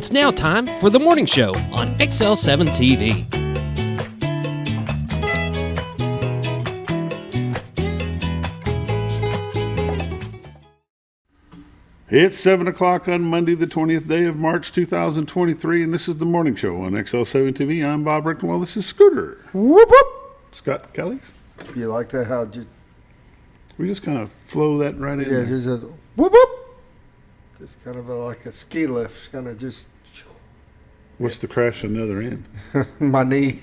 It's now time for the morning show on XL7-TV. It's 7 o'clock on Monday, the 20th day of March, 2023, and this is the morning show on XL7-TV. I'm Bob Rickman. This is Scooter. Whoop, whoop. Scott Kelly's. You like that? How just We just kind of flow that right in. yeah, there. just whoop whoop. Just kind of like a ski lift. It's kind of just What's the crash on the other end? my knee.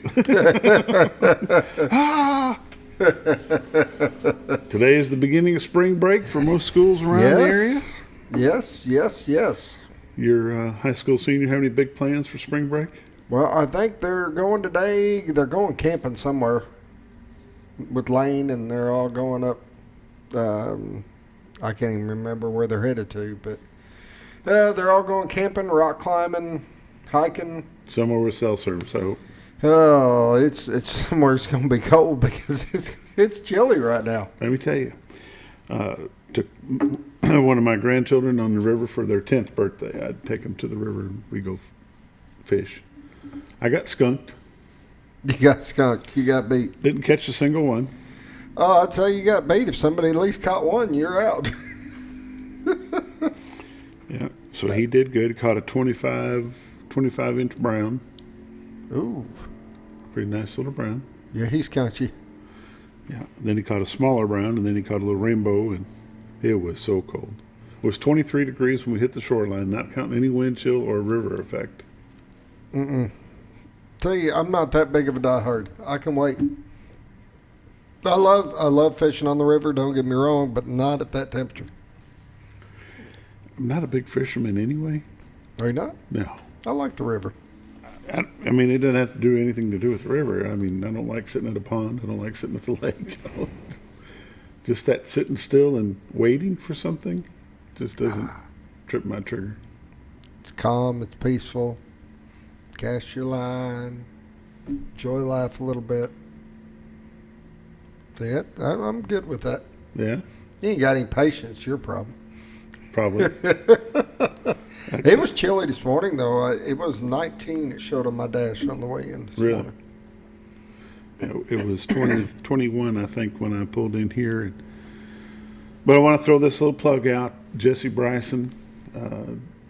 Today is the beginning of spring break for most schools around the area. Yes. Your high school senior have any big plans for spring break? Well, I think they're going today. They're going camping somewhere with Lane, and they're all going up. I can't even remember where they're headed to, but they're all going camping, rock climbing, hiking. Somewhere with cell service, I hope. Oh, it's somewhere it's going to be cold because it's chilly right now. Let me tell you, took one of my grandchildren on the river for their 10th birthday. I'd take them to the river and we go fish. I got skunked. You got skunked. You got beat. Didn't catch a single one. Oh, I'd say you got beat. If somebody at least caught one, you're out. Yeah, so he did good. He caught a 25-inch brown. Ooh. Pretty nice little brown. Yeah, he's skunked you. Yeah, then he caught a smaller brown, and then he caught a little rainbow, and it was so cold. It was 23 degrees when we hit the shoreline, not counting any wind chill or river effect. Tell you, I'm not that big of a diehard. I can wait. I love fishing on the river, don't get me wrong, but not at that temperature. I'm not a big fisherman anyway. Are you not? No. I like the river. I mean, it doesn't have to do anything to do with the river. I mean, I don't like sitting at a pond. I don't like sitting at the lake. Just that sitting still and waiting for something just doesn't trip my trigger. It's calm. It's peaceful. Cast your line. Enjoy life a little bit. See it? I'm good with that. Yeah? You ain't got any patience. Your problem. Probably. It was chilly this morning, though. It was 19. It showed on my dash on the way in this morning. It was 21, I think, when I pulled in here. But I want to throw this little plug out. Jesse Bryson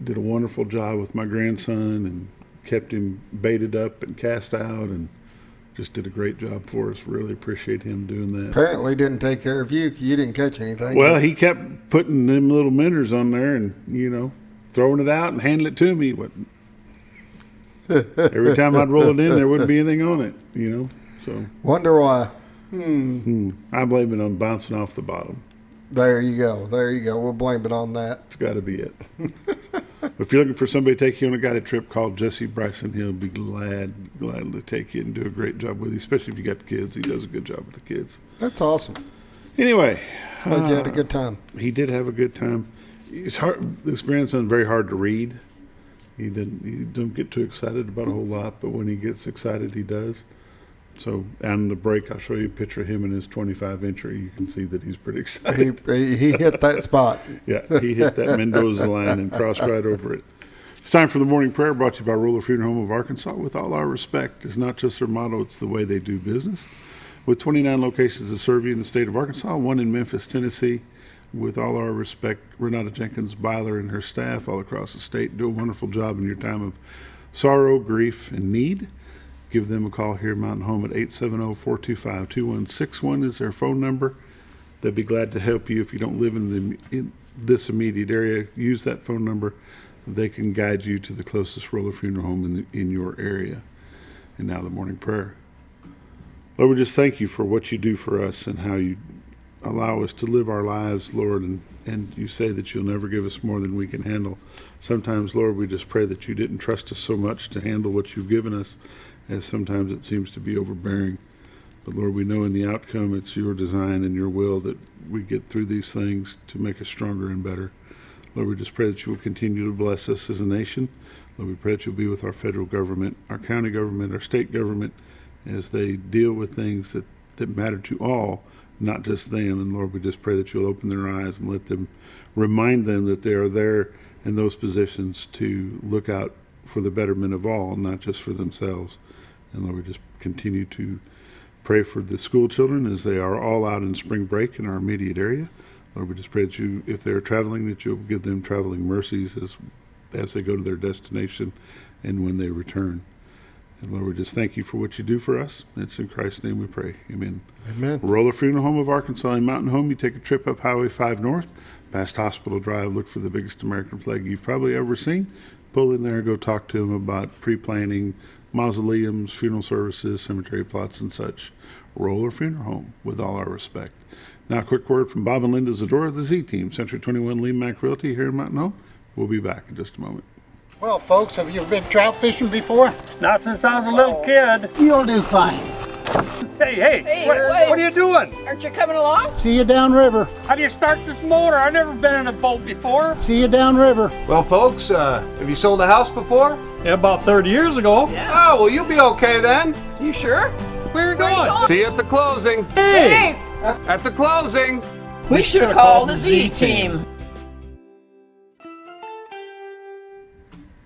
did a wonderful job with my grandson and kept him baited up and cast out and just did a great job for us. Really appreciate him doing that. Apparently didn't take care of you. You didn't catch anything. Well, he kept putting them little minnows on there and, throwing it out and handing it to me. Every time I'd roll it in, there wouldn't be anything on it, So wonder why. I blame it on bouncing off the bottom. There you go. We'll blame it on that. It's got to be it. If you're looking for somebody to take you on a guided trip, call Jesse Bryson. He'll be glad to take you and do a great job with you, especially if you got kids. He does a good job with the kids. That's awesome. Anyway. Glad you had a good time. He did have a good time. This grandson's very hard to read. He don't get too excited about a whole lot, but when he gets excited, he does. So, on the break, I'll show you a picture of him and his 25-incher. You can see that he's pretty excited. He hit that spot. Yeah, he hit that Mendoza line and crossed right over it. It's time for the morning prayer, brought to you by Rural Funeral Home of Arkansas. With all our respect, is not just their motto, it's the way they do business. With 29 locations to serve you in the state of Arkansas, one in Memphis, Tennessee. With all our respect, Renata Jenkins Byler and her staff all across the state do a wonderful job in your time of sorrow, grief, and need. Give them a call here at Mountain Home at 870-425-2161 is their phone number. They'd be glad to help you if you don't live in this immediate area. Use that phone number. They can guide you to the closest rural funeral home in your area. And now the morning prayer. Lord, we just thank you for what you do for us and how you allow us to live our lives, Lord, and you say that you'll never give us more than we can handle. Sometimes, Lord, we just pray that you didn't trust us so much to handle what you've given us, as sometimes it seems to be overbearing. But Lord, we know in the outcome it's your design and your will that we get through these things to make us stronger and better. Lord, we just pray that you will continue to bless us as a nation. Lord, we pray that you'll be with our federal government, our county government, our state government, as they deal with things that matter to all, not just them. And Lord, we just pray that you'll open their eyes and remind them that they are there in those positions to look out for the betterment of all, not just for themselves. And Lord, we just continue to pray for the school children as they are all out in spring break in our immediate area. Lord, we just pray that you, if they're traveling, that you'll give them traveling mercies as they go to their destination and when they return. And Lord, we just thank you for what you do for us. It's in Christ's name we pray. Amen. Amen. Roller Funeral Home of Arkansas in Mountain Home. You take a trip up Highway 5 North, past Hospital Drive, look for the biggest American flag you've probably ever seen. Pull in there and go talk to them about pre-planning, mausoleums, funeral services, cemetery plots, and such. Roller Funeral Home, with all our respect. Now, a quick word from Bob and Linda Zadora, the Z-Team, Century 21 Lee Mack Realty here in Mountain Home. We'll be back in just a moment. Well, folks, have you been trout fishing before? Not since I was a little kid. You'll do fine. Hey, what are you doing? Aren't you coming along? See you downriver. How do you start this motor? I've never been in a boat before. See you downriver. Well, folks, have you sold a house before? Yeah, about 30 years ago. Oh, well, you'll be okay then. You sure? Where are you going? See you at the closing. Hey! At the closing. We should call the Z-Team.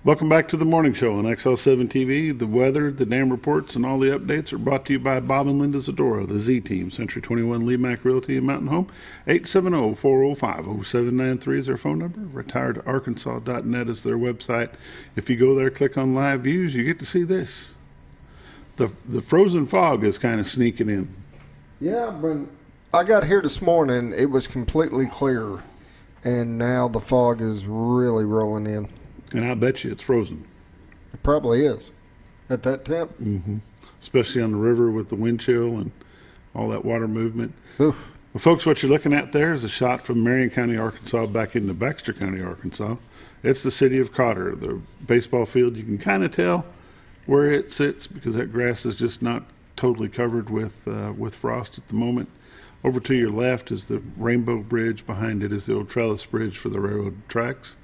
Welcome back to the morning show on XL7-TV. The weather, the dam reports, and all the updates are brought to you by Bob and Linda Zadora, the Z-Team, Century 21 Lee Mack Realty in Mountain Home. 870-405-0793 is their phone number. Retiredarkansas.net is their website. If you go there, click on live views, you get to see this. The frozen fog is kind of sneaking in. Yeah, when I got here this morning, it was completely clear, and now the fog is really rolling in. And I bet you it's frozen. It probably is at that temp. Mm-hmm. Especially on the river with the wind chill and all that water movement. Oof. Well, folks, what you're looking at there is a shot from Marion County, Arkansas, back into Baxter County, Arkansas. It's the city of Cotter. The baseball field, you can kind of tell where it sits because that grass is just not totally covered with frost at the moment. Over to your left is the Rainbow Bridge. Behind it is the old trellis bridge for the railroad tracks.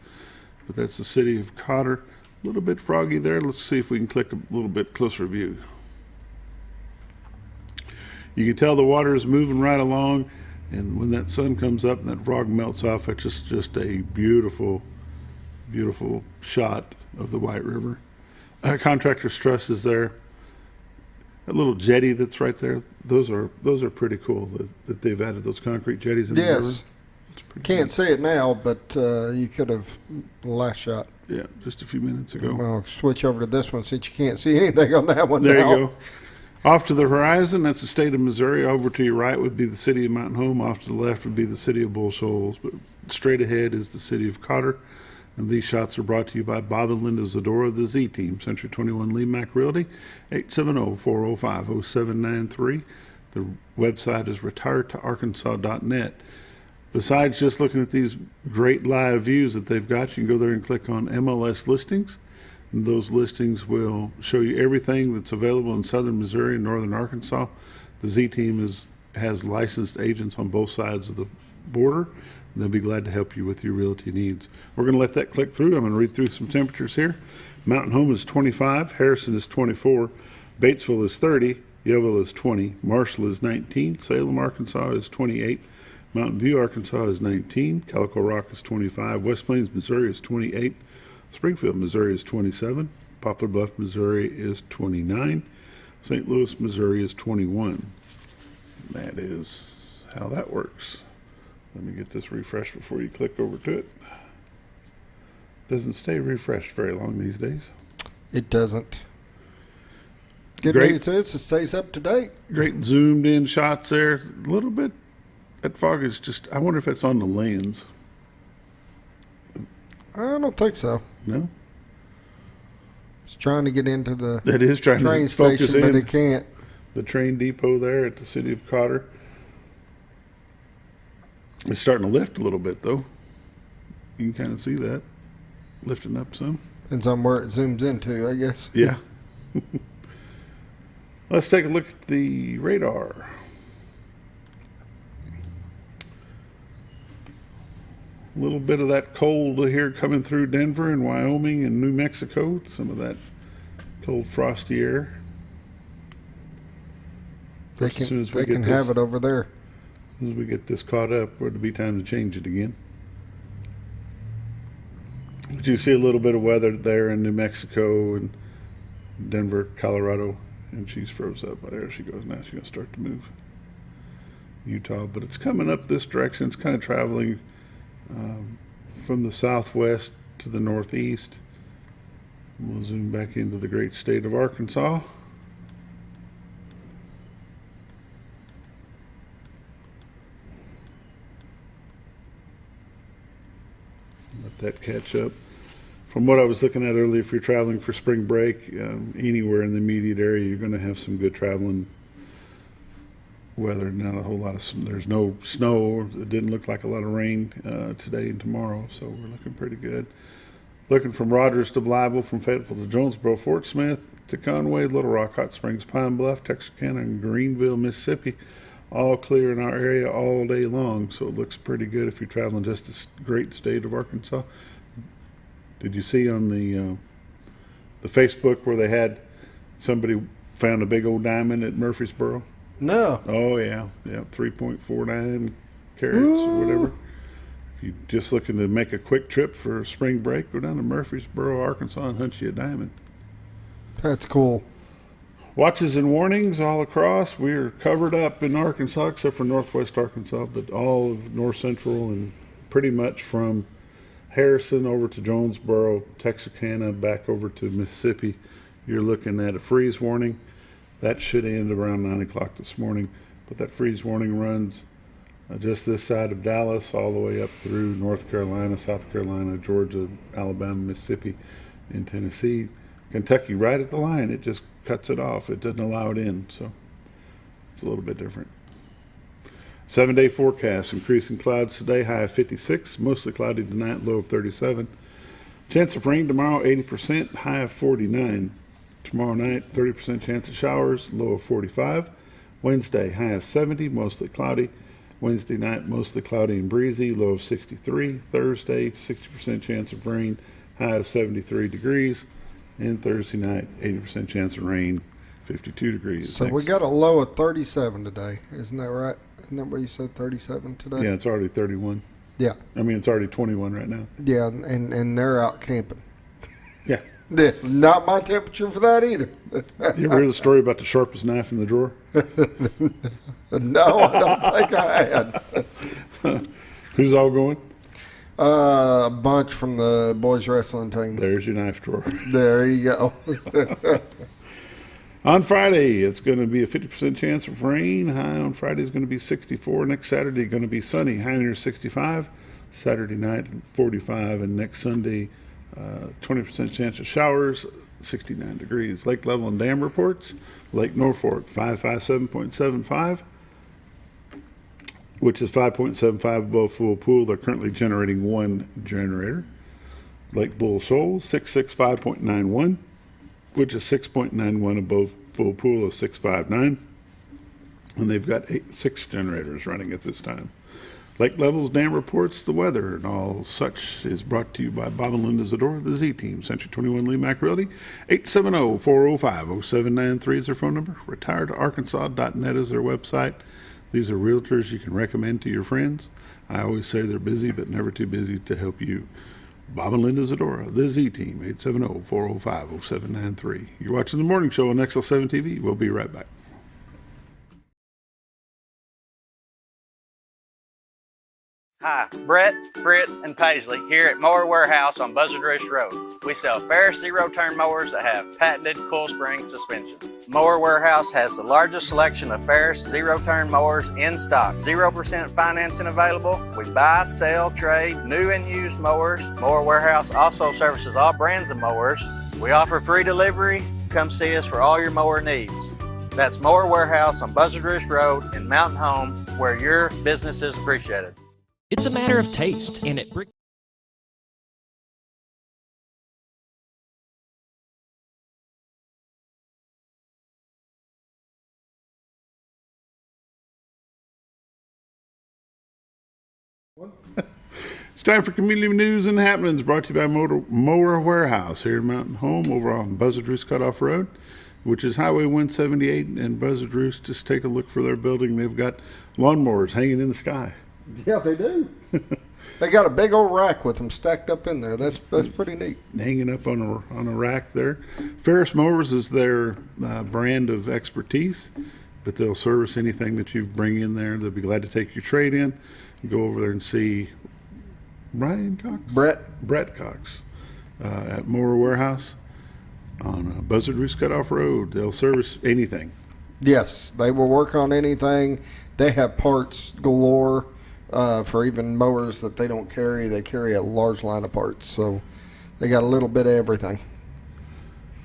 But that's the city of Cotter. A little bit foggy there. Let's see if we can click a little bit closer view. You can tell the water is moving right along, and when that sun comes up and that fog melts off, it's just a beautiful, beautiful shot of the White River. Contractor Struss is there. That little jetty that's right there, those are pretty cool that they've added those concrete jetties in the river. Yes. Can't see it now, but you could have last shot. Yeah, just a few minutes ago. Well, switch over to this one since you can't see anything on that one There now. you go. Off to the horizon, that's the state of Missouri. Over to your right would be the city of Mountain Home. Off to the left would be the city of Bull Shoals. But straight ahead is the city of Cotter. And these shots are brought to you by Bob and Linda Zadora, the Z-Team, Century 21 Lee Mack Realty, 870-405-0793. The website is retiredarkansas.net. Besides just looking at these great live views that they've got, you can go there and click on MLS listings. And those listings will show you everything that's available in southern Missouri and northern Arkansas. The Z-Team has licensed agents on both sides of the border. They'll be glad to help you with your realty needs. We're going to let that click through. I'm going to read through some temperatures here. Mountain Home is 25, Harrison is 24, Batesville is 30, Yeovil is 20, Marshall is 19, Salem, Arkansas is 28, Mountain View, Arkansas is 19, Calico Rock is 25, West Plains, Missouri is 28, Springfield, Missouri is 27, Poplar Bluff, Missouri is 29, St. Louis, Missouri is 21. That is how that works. Let me get this refreshed before you click over to it. Doesn't stay refreshed very long these days. It doesn't. Good Great. news is it stays up to date. Great zoomed in shots there. A little bit, that fog is just, I wonder if it's on the lens. I don't think so. No? It's trying to get into the That is trying train to focus station, but in. it can't. The train depot there at the city of Cotter. It's starting to lift a little bit though. You can kind of see that. Lifting up some. Depends on where it zooms into, I guess. Yeah. Let's take a look at the radar. A little bit of that cold here coming through Denver and Wyoming and New Mexico. Some of that cold, frosty air. They As soon can, as we they get can this- have it over there. As soon as we get this caught up, it'll be time to change it again. But you see a little bit of weather there in New Mexico and Denver, Colorado, and she's froze up. There she goes. Now she's going to start to move. Utah, but it's coming up this direction. It's kind of traveling from the southwest to the northeast. We'll zoom back into the great state of Arkansas. Let that catch up. From what I was looking at earlier, if you're traveling for spring break, anywhere in the immediate area, you're going to have some good traveling weather. Not a whole lot of, there's no snow. It didn't look like a lot of rain today and tomorrow, so we're looking pretty good. Looking from Rogers to Blytheville, from Fayetteville to Jonesboro, Fort Smith to Conway, Little Rock, Hot Springs, Pine Bluff, Texarkana, and Greenville, Mississippi. All clear in our area all day long, so it looks pretty good if you're traveling just this great state of Arkansas. Did you see on the Facebook where they had somebody found a big old diamond at Murfreesboro? No. Oh yeah, 3.49 carats or whatever. If you're just looking to make a quick trip for spring break, go down to Murfreesboro, Arkansas, and hunt you a diamond. That's cool. Watches and warnings all across. We're covered up in Arkansas, except for northwest Arkansas, but all of north central and pretty much from Harrison over to Jonesboro, Texarkana, back over to Mississippi. You're looking at a freeze warning. That should end around 9 o'clock this morning, but that freeze warning runs just this side of Dallas all the way up through North Carolina, South Carolina, Georgia, Alabama, Mississippi, and Tennessee. Kentucky right at the line. It just cuts it off. It doesn't allow it in, so it's a little bit different. 7-day forecast. Increasing clouds today, high of 56. Mostly cloudy tonight, low of 37. Chance of rain tomorrow, 80%, high of 49. Tomorrow night, 30% chance of showers, low of 45. Wednesday, high of 70, mostly cloudy. Wednesday night, mostly cloudy and breezy, low of 63. Thursday, 60% chance of rain, high of 73 degrees. And Thursday night, 80% chance of rain, 52 degrees. So we got a low of 37 today. Isn't that right? Isn't that what you said, 37 today? Yeah, it's already 31. Yeah. I mean, it's already 21 right now. Yeah, and they're out camping. Yeah. Yeah, not my temperature for that either. You ever hear the story about the sharpest knife in the drawer? No, I don't think I had. Who's all going? A bunch from the boys wrestling team. There's your knife drawer. There you go. On Friday, it's going to be a 50% chance of rain. High on Friday is going to be 64. Next Saturday, going to be sunny. High near 65. Saturday night, 45. And next Sunday, 20% chance of showers, 69 degrees. Lake level and dam reports. Lake Norfolk, 557.75, which is 5.75 above full pool. They're currently generating one generator. Lake Bull Shoals, 665.91, which is 6.91 above full pool of 659. And they've got 6 generators running at this time. Lake levels, dam reports, the weather, and all such is brought to you by Bob and Linda Zadora, the Z Team, Century 21 Lee Mack Realty. 870-405-0793 is their phone number. Retiredarkansas.net is their website. These are realtors you can recommend to your friends. I always say they're busy, but never too busy to help you. Bob and Linda Zadora, the Z Team, 870-405-0793. You're watching The Morning Show on XL7-TV. We'll be right back. Hi, Brett, Fritz, and Paisley here at Mower Warehouse on Buzzard Roost Road. We sell Ferris zero-turn mowers that have patented coil spring suspension. Mower Warehouse has the largest selection of Ferris zero-turn mowers in stock. 0% financing available. We buy, sell, trade new and used mowers. Mower Warehouse also services all brands of mowers. We offer free delivery. Come see us for all your mower needs. That's Mower Warehouse on Buzzard Roost Road in Mountain Home, where your business is appreciated. It's a matter of taste, and at Brick It's time for community news and happenings, brought to you by Mower Warehouse here in Mountain Home over on Buzzard Roost Cutoff Road, which is Highway 178 and Buzzard Roost. Just take a look for their building. They've got lawnmowers hanging in the sky. Yeah, they do. They got a big old rack with them stacked up in there. That's pretty neat. Hanging up on a rack there. Ferris Mowers is their brand of expertise, but they'll service anything that you bring in there. They'll be glad to take your trade in. Go over there and see Brian Cox? Brett Cox at Mower Warehouse on Buzzard Roost Cutoff Road. They'll service anything. Yes, they will work on anything. They have parts galore for even mowers that they don't carry. They carry a large line of parts, so they got a little bit of everything.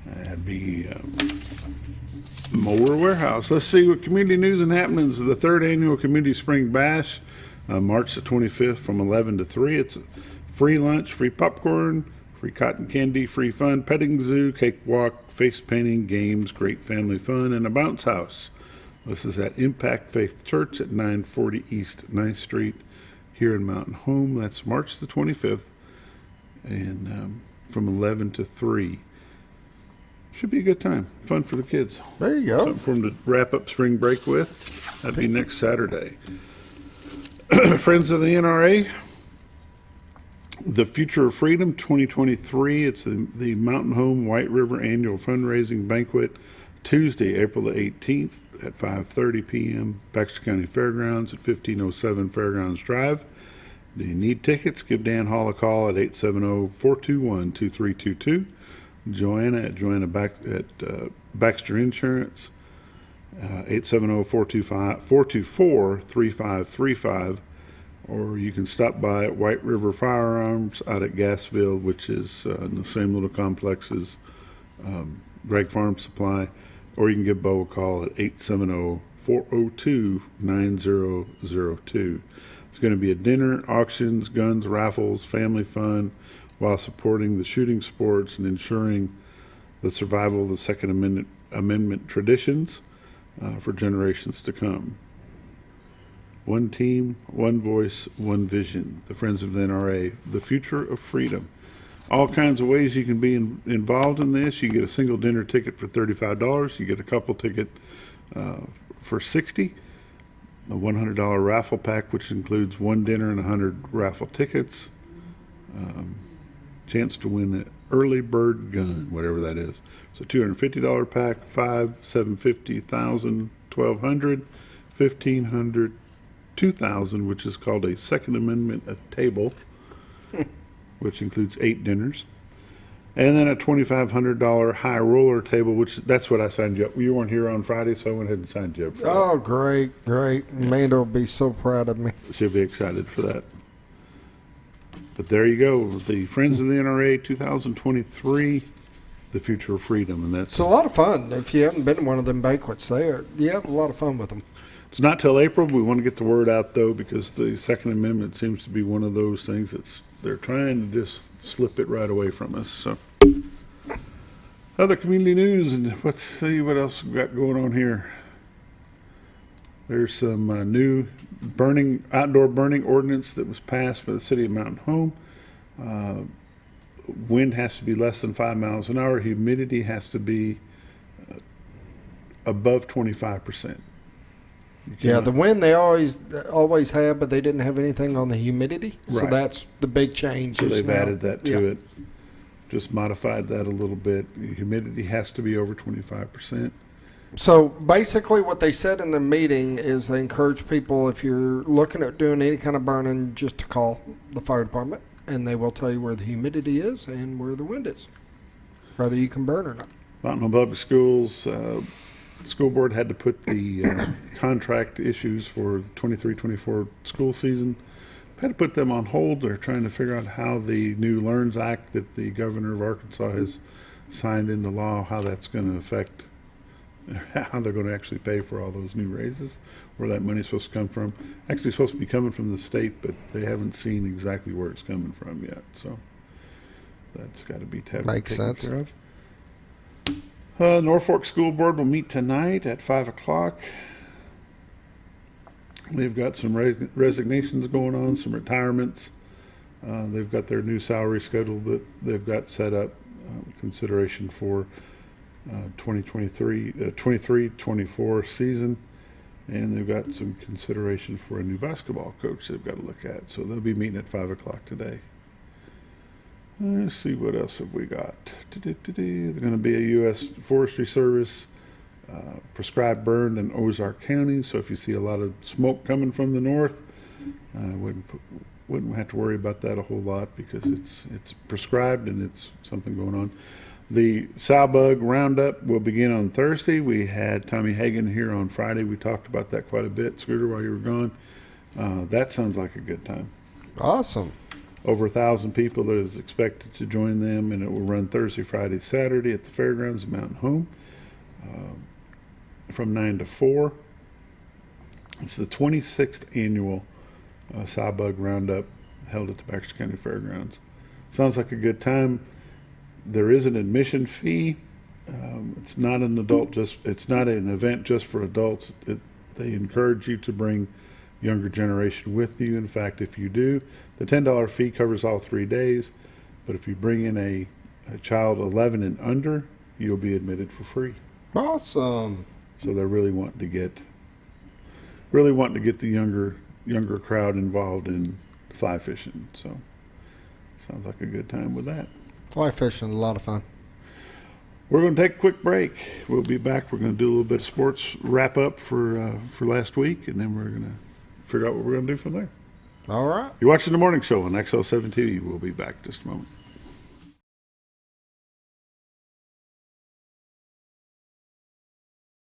That'd be Mower Warehouse. Let's see what community news and happenings of the 3rd Annual Community Spring Bash, March the 25th from 11 to 3. It's a free lunch, free popcorn, free cotton candy, free fun, petting zoo, cake walk, face painting, games, great family fun, and a bounce house. This is at Impact Faith Church at 940 East 9th Street here in Mountain Home. That's March the 25th, and from 11 to 3. Should be a good time. Fun for the kids. There you go. Something for them to wrap up spring break with. That'd be next Saturday. Friends of the NRA, the Future of Freedom 2023. It's the Mountain Home White River Annual Fundraising Banquet, Tuesday, April the 18th at 5:30 p.m. Baxter County Fairgrounds at 1507 Fairgrounds Drive. Do you need tickets? Give Dan Hall a call at 870-421-2322. Joanna at Baxter Insurance, 870-424-3535, or you can stop by at White River Firearms out at Gassville, which is in the same little complex as Greg Farm Supply, or you can give Bo a call at 870-402-9002. It's going to be a dinner, auctions, guns, raffles, family fun, while supporting the shooting sports and ensuring the survival of the Second Amendment traditions for generations to come. One team, one voice, one vision. The Friends of the NRA, the future of freedom. All kinds of ways you can be involved in this. You get a single dinner ticket for $35. You get a couple ticket for $60. A $100 raffle pack, which includes one dinner and 100 raffle tickets. Chance to win an early bird gun, whatever that is. It's a $250 pack, $500, $750, $1,000, $1,200, $1,500, $2,000, which is called a Second Amendment table, which includes 8 dinners. And then a $2,500 high roller table, which that's what I signed you up. You weren't here on Friday, so I went ahead and signed you up for that. Oh, great. Amanda will be so proud of me. She'll be excited for that. But there you go, the Friends of the NRA 2023, the future of freedom, and that's It's a lot of fun. If you haven't been to one of them banquets, you have a lot of fun with them. It's not till April. We want to get the word out though, because the Second Amendment seems to be one of those things they're trying to just slip it right away from us. So, other community news, and let's see what else we've got going on here. There's some new outdoor burning ordinance that was passed by the city of Mountain Home. Wind has to be less than 5 miles an hour. Humidity has to be above 25%. Yeah, the wind they always have, but they didn't have anything on the humidity. Right. So that's the big change. So they've added that to it. Just modified that a little bit. Humidity has to be over 25%. So basically what they said in the meeting is they encourage people, if you're looking at doing any kind of burning, just to call the fire department, and they will tell you where the humidity is and where the wind is, whether you can burn or not. Mountain Home Public Schools, school board had to put the contract issues for the 23-24 school season, had to put them on hold. They're trying to figure out how the new LEARNS Act that the governor of Arkansas has signed into law, how that's going to affect how they're going to actually pay for all those new raises, where that money's supposed to come from. Actually supposed to be coming from the state, but they haven't seen exactly where it's coming from yet. So that's got to be taken care of. Norfolk School Board will meet tonight at 5 o'clock. They've got some resignations going on, some retirements. They've got their new salary schedule that they've got set up, consideration for 23-24 season. And they've got some consideration for a new basketball coach they've got to look at. So they'll be meeting at 5 o'clock today. Let's see, what else have we got? They're going to be a U.S. Forestry Service prescribed burn in Ozark County. So if you see a lot of smoke coming from the north, wouldn't have to worry about that a whole lot, because it's prescribed and it's something going on. The sow bug roundup will begin on Thursday. We had Tommy Hagan here on Friday. We talked about that quite a bit, Scooter, while you were gone. That sounds like a good time. Awesome. Over 1,000 people that is expected to join them, and it will run Thursday, Friday, Saturday at the fairgrounds at Mountain Home from 9 to 4. It's the 26th annual sow bug roundup held at the Baxter County Fairgrounds. Sounds like a good time. There is an admission fee. It's not an it's not an event just for adults. They encourage you to bring younger generation with you. In fact, if you do, the $10 fee covers all 3 days. But if you bring in a child 11 and under, you'll be admitted for free. Awesome. So they're really wanting to get the younger crowd involved in fly fishing. So sounds like a good time with that. Fly fishing, a lot of fun. We're going to take a quick break. We'll be back. We're going to do a little bit of sports wrap up for last week, and then we're going to figure out what we're going to do from there. All right. You're watching the morning show on XL7-TV. We'll be back in just a moment.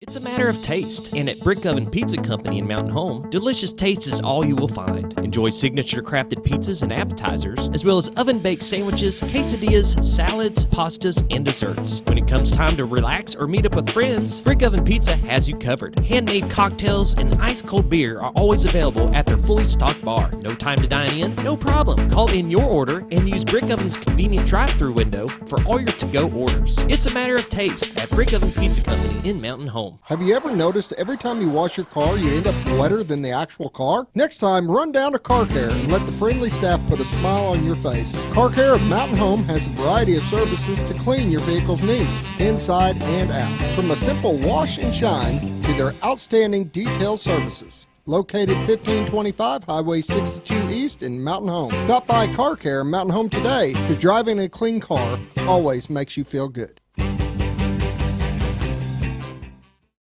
It's a matter of taste, and at Brick Oven Pizza Company in Mountain Home, delicious taste is all you will find. Enjoy signature crafted pizzas and appetizers, as well as oven-baked sandwiches, quesadillas, salads, pastas, and desserts. When it comes time to relax or meet up with friends, Brick Oven Pizza has you covered. Handmade cocktails and ice-cold beer are always available at their fully stocked bar. No time to dine in? No problem. Call in your order and use Brick Oven's convenient drive-thru window for all your to-go orders. It's a matter of taste at Brick Oven Pizza Company in Mountain Home. Have you ever noticed every time you wash your car, you end up wetter than the actual car? Next time, run down to Car Care and let the friendly staff put a smile on your face. Car Care of Mountain Home has a variety of services to clean your vehicle's needs, inside and out. From a simple wash and shine to their outstanding detail services. Located 1525 Highway 62 East in Mountain Home. Stop by Car Care in Mountain Home today, because driving a clean car always makes you feel good.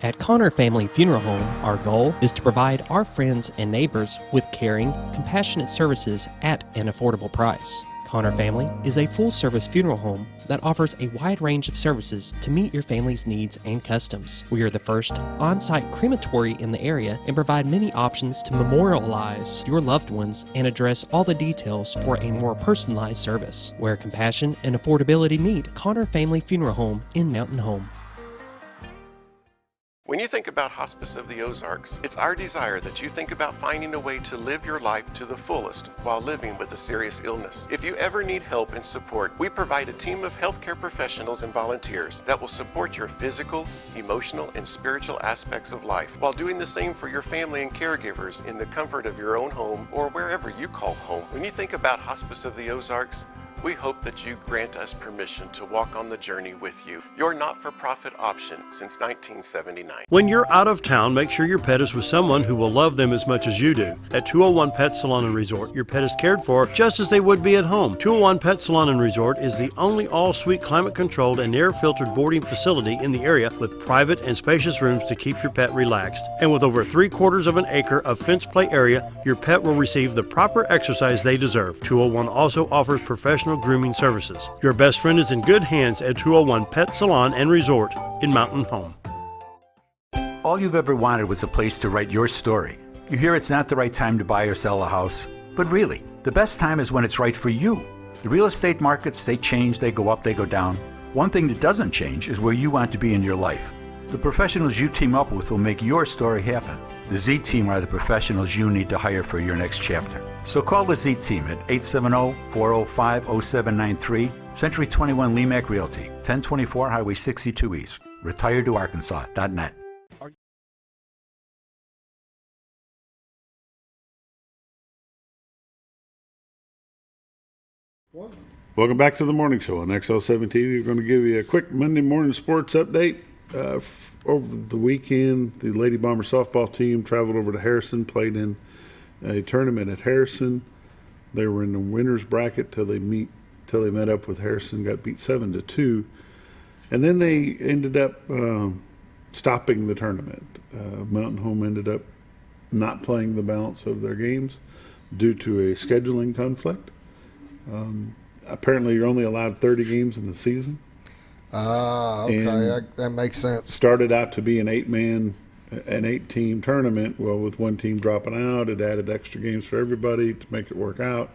At Connor Family Funeral Home, our goal is to provide our friends and neighbors with caring, compassionate services at an affordable price. Connor Family is a full-service funeral home that offers a wide range of services to meet your family's needs and customs. We are the first on-site crematory in the area and provide many options to memorialize your loved ones and address all the details for a more personalized service. Where compassion and affordability meet, Connor Family Funeral Home in Mountain Home. When you think about Hospice of the Ozarks, it's our desire that you think about finding a way to live your life to the fullest while living with a serious illness. If you ever need help and support, we provide a team of healthcare professionals and volunteers that will support your physical, emotional, and spiritual aspects of life while doing the same for your family and caregivers in the comfort of your own home or wherever you call home. When you think about Hospice of the Ozarks, we hope that you grant us permission to walk on the journey with you. Your not-for-profit option since 1979. When you're out of town, make sure your pet is with someone who will love them as much as you do. At 201 Pet Salon and Resort, your pet is cared for just as they would be at home. 201 Pet Salon and Resort is the only all-suite climate-controlled and air-filtered boarding facility in the area with private and spacious rooms to keep your pet relaxed. And with over 3/4 of an acre of fenced play area, your pet will receive the proper exercise they deserve. 201 also offers professional grooming services. Your best friend is in good hands at 201 Pet Salon and Resort in Mountain Home. All you've ever wanted was a place to write your story. You hear it's not the right time to buy or sell a house, but really, the best time is when it's right for you. The real estate markets, they change, they go up, they go down. One thing that doesn't change is where you want to be in your life. The professionals you team up with will make your story happen. The Z-Team are the professionals you need to hire for your next chapter. So call the Z-Team at 870-405-0793, Century 21 Lemac Realty, 1024 Highway 62 East, retiredtoarkansas.net. Welcome back to the morning show on XL7-TV. We're going to give you a quick Monday morning sports update. over the weekend, the Lady Bomber softball team traveled over to Harrison, played in a tournament at Harrison. They were in the winner's bracket till they met up with Harrison, got beat 7-2, and then they ended up stopping the tournament. Mountain Home ended up not playing the balance of their games due to a scheduling conflict. Apparently, you're only allowed 30 games in the season. Okay, that makes sense. Started out to be an 8-team tournament. Well, with one team dropping out, it added extra games for everybody to make it work out.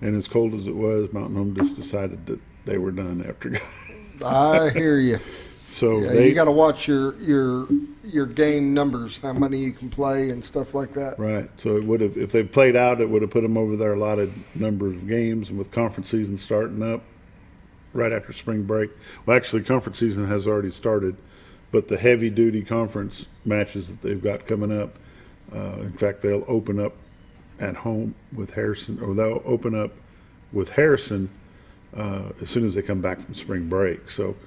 And as cold as it was, Mountain Home just decided that they were done after. I hear you. So yeah, you got to watch your game numbers, how many you can play and stuff like that. Right. So it would have, if they played out, it would have put them over their allotted number of games. And with conference season starting up right after spring break, well, actually, conference season has already started, but the heavy-duty conference matches that they've got coming up, in fact, they'll open up at home with Harrison, or they'll open up with Harrison as soon as they come back from spring break. So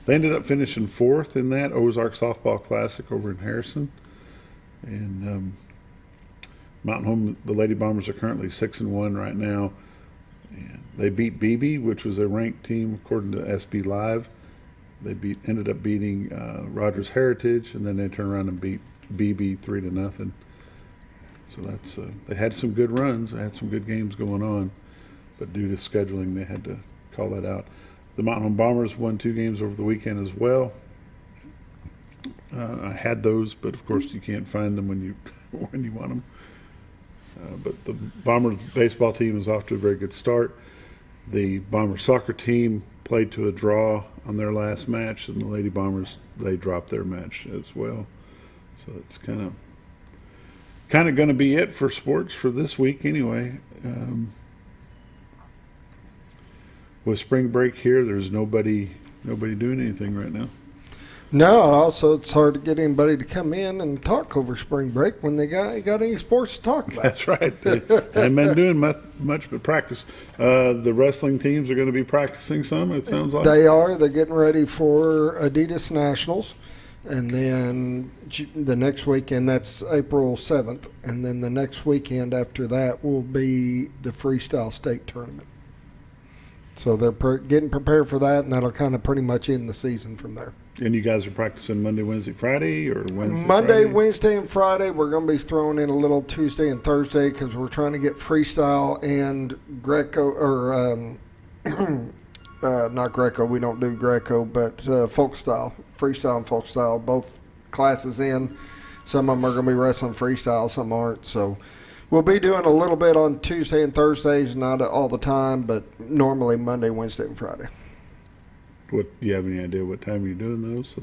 they ended up finishing 4th in that Ozark Softball Classic over in Harrison. And Mountain Home, the Lady Bombers are currently 6-1 right now. And they beat BB, which was a ranked team according to SB Live. They ended up beating Rogers Heritage, and then they turned around and beat BB 3-0. So that's they had some good runs. They had some good games going on, but due to scheduling, they had to call that out. The Mountain Home Bombers won 2 games over the weekend as well. I had those, but of course you can't find them when you want them. But the Bombers baseball team is off to a very good start. The Bombers soccer team played to a draw on their last match, and the Lady Bombers, they dropped their match as well. So it's kind of going to be it for sports for this week anyway. With spring break here, there's nobody doing anything right now. No, also it's hard to get anybody to come in and talk over spring break when they got any sports to talk about. That's right. They haven't been doing much but practice. The wrestling teams are going to be practicing some, it sounds like. They are. They're getting ready for Adidas Nationals. And then the next weekend, that's April 7th. And then the next weekend after that will be the Freestyle State Tournament. So they're getting prepared for that, and that'll kind of pretty much end the season from there. And you guys are practicing Monday, Wednesday, Friday, or Wednesday, Monday, Friday? Wednesday, and Friday. We're going to be throwing in a little Tuesday and Thursday because we're trying to get freestyle and Greco, or not Greco. We don't do Greco, but folk style, freestyle and folk style, both classes in. Some of them are going to be wrestling freestyle, some aren't. So we'll be doing a little bit on Tuesday and Thursdays, not all the time, but normally Monday, Wednesday, and Friday. Do you have any idea what time you're doing those?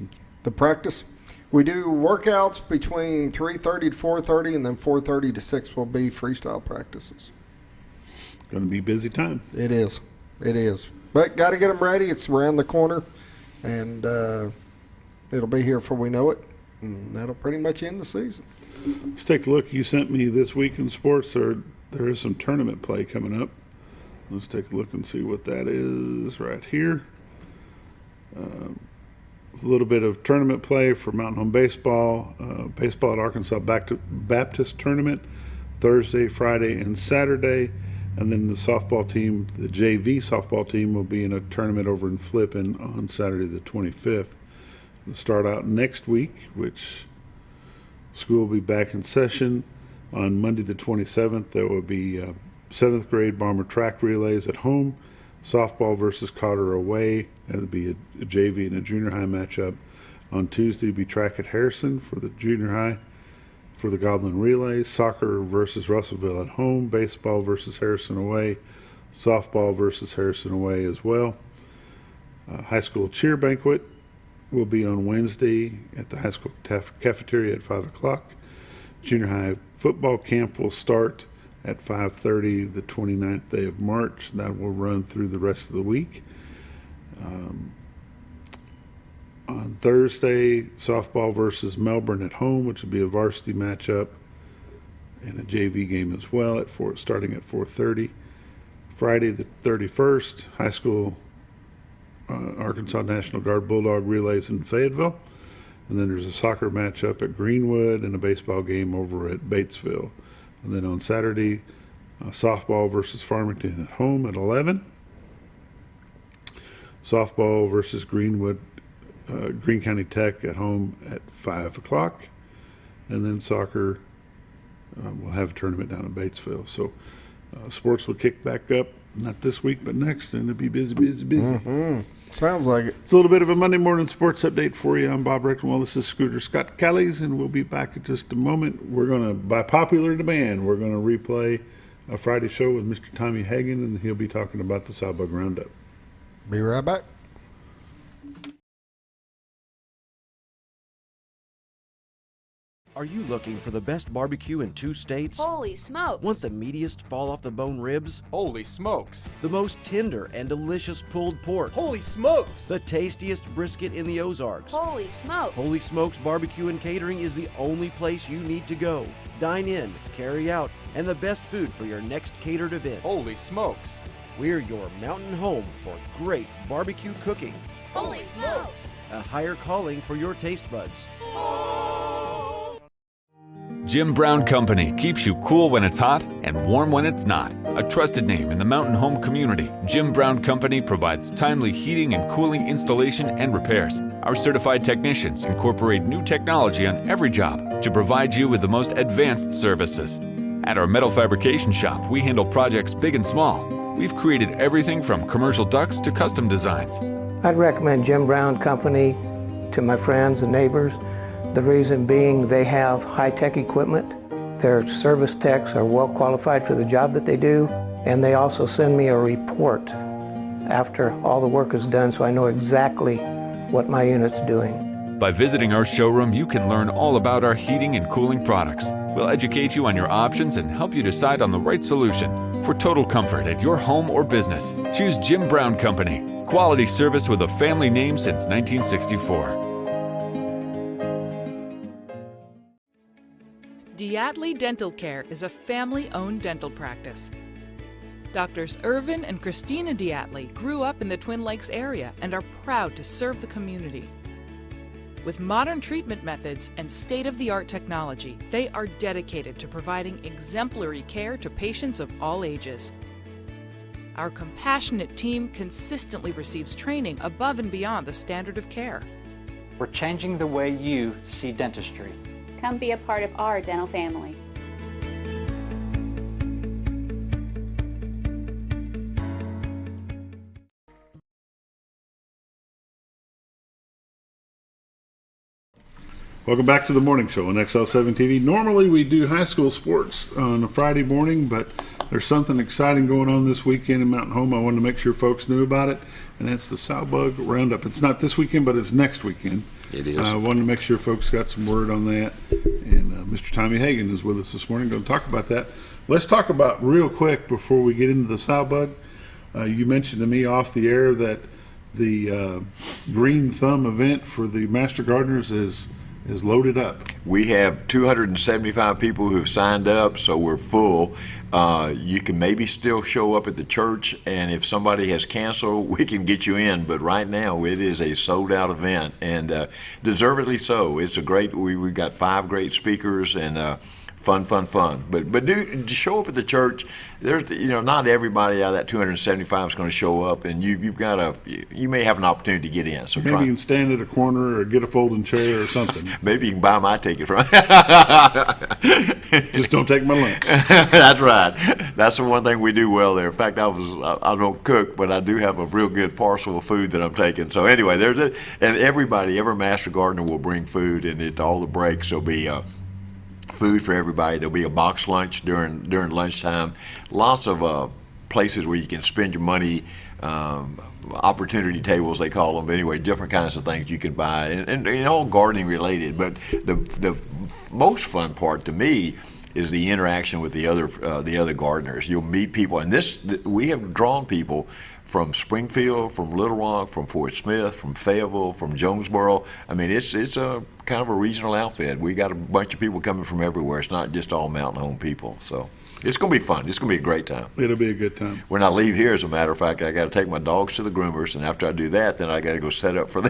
The practice? We do workouts between 3:30 to 4:30, and then 4:30 to 6 will be freestyle practices. Going to be busy time. It is. It is. But got to get them ready. It's around the corner, and it'll be here before we know it. And that'll pretty much end the season. Let's take a look. You sent me this week in sports. There is some tournament play coming up. Let's take a look and see what that is right here. It's a little bit of tournament play for Mountain Home Baseball. Baseball at Arkansas Baptist Tournament, Thursday, Friday, and Saturday. And then the softball team, the JV softball team, will be in a tournament over in Flippin on Saturday the 25th. We'll start out next week, which school will be back in session. On Monday the 27th, there will be 7th grade Bomber track relays at home. Softball versus Cotter away. That'll be a JV and a junior high matchup. On Tuesday, will be track at Harrison for the junior high for the Goblin relays. Soccer versus Russellville at home. Baseball versus Harrison away. Softball versus Harrison away as well. High school cheer banquet will be on Wednesday at the high school cafeteria at 5 o'clock. Junior high football camp will start at 5:30 the 29th day of March. That will run through the rest of the week. On Thursday, softball versus Melbourne at home, which will be a varsity matchup, and a JV game as well starting at 4:30. Friday the 31st, high school Arkansas National Guard Bulldog relays in Fayetteville. And then there's a soccer match up at Greenwood and a baseball game over at Batesville. And then on Saturday, softball versus Farmington at home at 11. Softball versus Greenwood, Greene County Tech at home at 5 o'clock. And then soccer, we'll have a tournament down in Batesville. So sports will kick back up, not this week, but next, and it'll be busy. Mm-hmm. Sounds like it. It's a little bit of a Monday morning sports update for you. I'm Bob Reckenwell. This is Scooter Scott Kelly's, and we'll be back in just a moment. We're going to, by popular demand, we're going to replay a Friday show with Mr. Tommy Hagan, and he'll be talking about the Sow Bug Roundup. Be right back. Are you looking for the best barbecue in 2 states? Holy smokes! Want the meatiest fall-off-the-bone ribs? Holy smokes! The most tender and delicious pulled pork? Holy smokes! The tastiest brisket in the Ozarks? Holy smokes! Holy Smokes Barbecue and Catering is the only place you need to go. Dine in, carry out, and the best food for your next catered event. Holy smokes! We're your mountain home for great barbecue cooking. Holy smokes! A higher calling for your taste buds. Jim Brown Company keeps you cool when it's hot and warm when it's not. A trusted name in the mountain home community, Jim Brown Company provides timely heating and cooling installation and repairs. Our certified technicians incorporate new technology on every job to provide you with the most advanced services. At our metal fabrication shop, we handle projects big and small. We've created everything from commercial ducts to custom designs. I'd recommend Jim Brown Company to my friends and neighbors. The reason being they have high-tech equipment. Their service techs are well qualified for the job that they do, and they also send me a report after all the work is done so I know exactly what my unit's doing. By visiting our showroom, you can learn all about our heating and cooling products. We'll educate you on your options and help you decide on the right solution. For total comfort at your home or business, choose Jim Brown Company. Quality service with a family name since 1964. Diatley Dental Care is a family-owned dental practice. Doctors Irvin and Christina Diatley grew up in the Twin Lakes area and are proud to serve the community. With modern treatment methods and state-of-the-art technology, they are dedicated to providing exemplary care to patients of all ages. Our compassionate team consistently receives training above and beyond the standard of care. We're changing the way you see dentistry. Come be a part of our dental family. Welcome back to the morning show on XL7-TV. Normally we do high school sports on a Friday morning, but there's something exciting going on this weekend in Mountain Home. I wanted to make sure folks knew about it, and that's the Sow Bug Roundup. It's not this weekend, but it's next weekend. It is. I wanted to make sure folks got some word on that. And Mr. Tommy Hagan is with us this morning. Going to talk about that. Let's talk about real quick before we get into the sow bug. You mentioned to me off the air that the Green Thumb event for the Master Gardeners is loaded up. We have 275 people who have signed up, so we're full. You can maybe still show up at the church, and if somebody has canceled, we can get you in. But right now, it is a sold-out event, and deservedly so. It's a great. We've got 5 great speakers and. Fun. But do show up at the church. There's not everybody out of that 275 is going to show up, and you may have an opportunity to get in. So maybe you can stand at a corner or get a folding chair or something. Maybe you can buy my ticket from. Just don't take my lunch. That's right. That's the one thing we do well there. In fact, I don't cook, but I do have a real good parcel of food that I'm taking. So anyway, and every Master Gardener will bring food, and at all the breaks there'll be. Food for everybody. There'll be a box lunch during lunchtime. Lots of places where you can spend your money, opportunity tables they call them. But anyway, different kinds of things you can buy, and all gardening related. But the most fun part to me is the interaction with the other gardeners. You'll meet people, and we have drawn people from Springfield, from Little Rock, from Fort Smith, from Fayetteville, from Jonesboro. I mean, it's a kind of a regional outfit. We got a bunch of people coming from everywhere. It's not just all Mountain Home people. So it's going to be fun. It's going to be a great time. It'll be a good time. When I leave here, as a matter of fact, I got to take my dogs to the groomers, and after I do that, then I got to go set up for the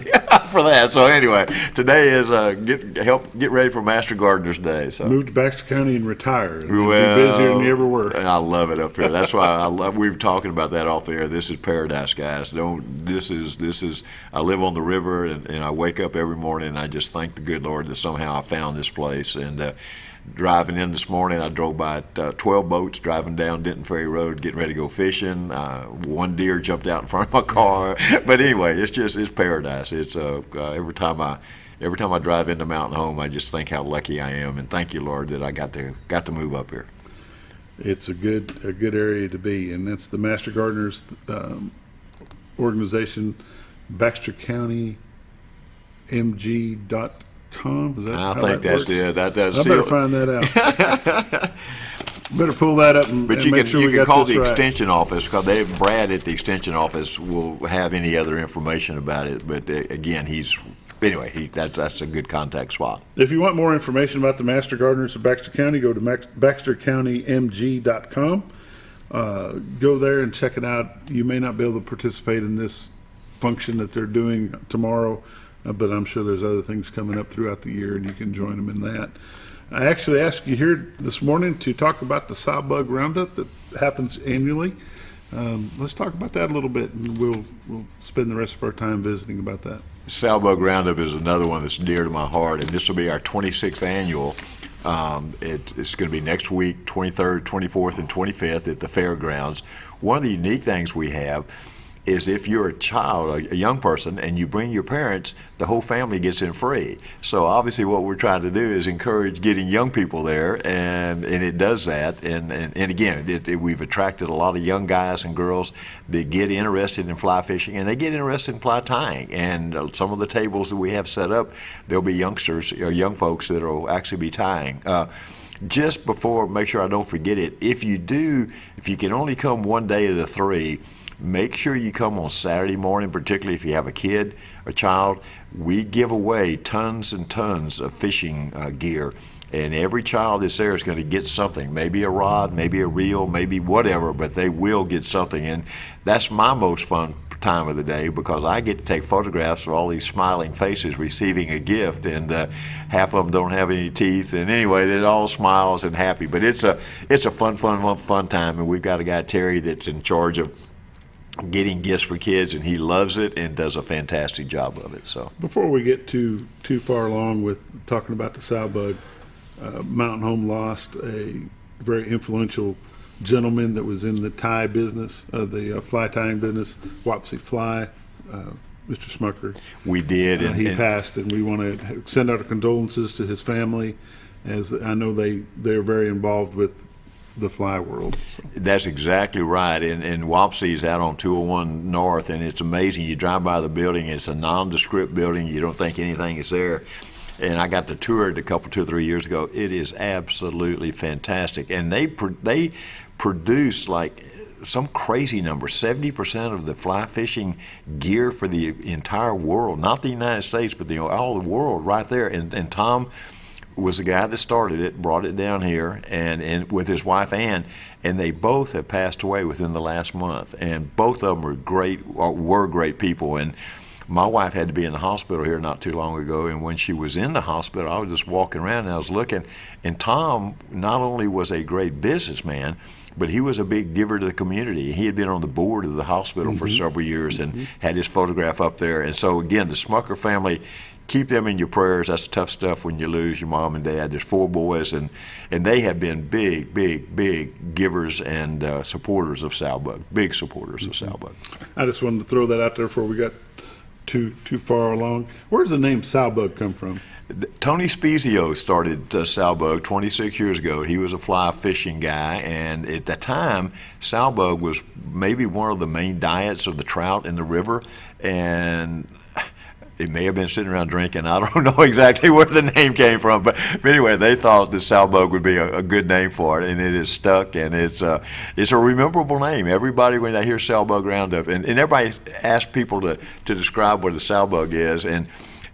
for that. So anyway, today is get ready for Master Gardener's Day. So move to Baxter County and retire. Well, be busier than you ever were. I love it up here. That's why we were talking about that off air. This is paradise, guys. This is. I live on the river, and I wake up every morning, and I just thank the good Lord that somehow I found this place. And driving in this morning, I drove by 12 boats driving down Denton Ferry Road, getting ready to go fishing. One deer jumped out in front of my car. But anyway, it's paradise. It's every time I drive into Mountain Home, I just think how lucky I am, and thank you, Lord, that I got to move up here. It's a good area to be, and that's the Master Gardeners organization, Baxter County MG.com. Is that I how think that that's works? it. That does. I better find that out. Better pull that up and But you make can sure we got call this the right. extension office, because Brad at the extension office will have any other information about it. But again, that's a good contact spot. If you want more information about the Master Gardeners of Baxter County, go to baxtercountymg.com. Go there and check it out. You may not be able to participate in this function that they're doing tomorrow, but I'm sure there's other things coming up throughout the year, and you can join them in that. I actually asked you here this morning to talk about the sow bug roundup that happens annually. Let's talk about that a little bit, and we'll spend the rest of our time visiting about that. Sow bug roundup is another one that's dear to my heart, and this will be our 26th annual. It's going to be next week, 23rd, 24th, and 25th at the fairgrounds. One of the unique things we have is if you're a child, a young person, and you bring your parents, the whole family gets in free. So obviously what we're trying to do is encourage getting young people there, and it does that. And again, we've attracted a lot of young guys and girls that get interested in fly fishing, and they get interested in fly tying. And some of the tables that we have set up, there'll be youngsters or young folks that will actually be tying. Just before, make sure I don't forget it, if you can only come one day of the 3, make sure you come on Saturday morning, particularly if you have a kid or child. We give away tons and tons of fishing gear, and every child that's there is going to get something, maybe a rod, maybe a reel, maybe whatever, but they will get something. And that's my most fun time of the day, because I get to take photographs of all these smiling faces receiving a gift, and half of them don't have any teeth, and anyway, they're all smiles and happy. But it's a fun time, and we've got a guy, Terry, that's in charge of getting gifts for kids, and he loves it and does a fantastic job of it. So before we get too far along with talking about the sow bug, Mountain Home lost a very influential gentleman that was in the tie business, the fly tying business, Wapsie Fly, Mr. Smucker. We did. He passed, and we want to send out our condolences to his family, as I know they're very involved with the fly world. So. That's exactly right. And Wapsie is out on 201 North, and it's amazing. You drive by the building, it's a nondescript building. You don't think anything is there. And I got to tour it 2 or 3 years ago. It is absolutely fantastic. And they produce like some crazy number, 70% of the fly fishing gear for the entire world, not the United States, but all the world right there. And Tom was the guy that started it, brought it down here, and with his wife Ann, and they both have passed away within the last month. And both of them were great people. And my wife had to be in the hospital here not too long ago, and when she was in the hospital, I was just walking around and I was looking, and Tom not only was a great businessman, but he was a big giver to the community. He had been on the board of the hospital for several years and had his photograph up there. And so again, the Smucker family, keep them in your prayers. That's tough stuff when you lose your mom and dad. There's 4 boys, and they have been big givers and supporters of sow bug, big supporters of sow bug. I just wanted to throw that out there before we got too far along. Where does the name sow bug come from? Tony Spezio started sow bug 26 years ago. He was a fly fishing guy, and at the time, sow bug was maybe one of the main diets of the trout in the river, and it may have been sitting around drinking. I don't know exactly where the name came from, but anyway, they thought the sow bug would be a good name for it, and it is stuck, and it's a rememberable name. Everybody, when they hear sow bug roundup, and everybody asks people to describe what a sow bug is, and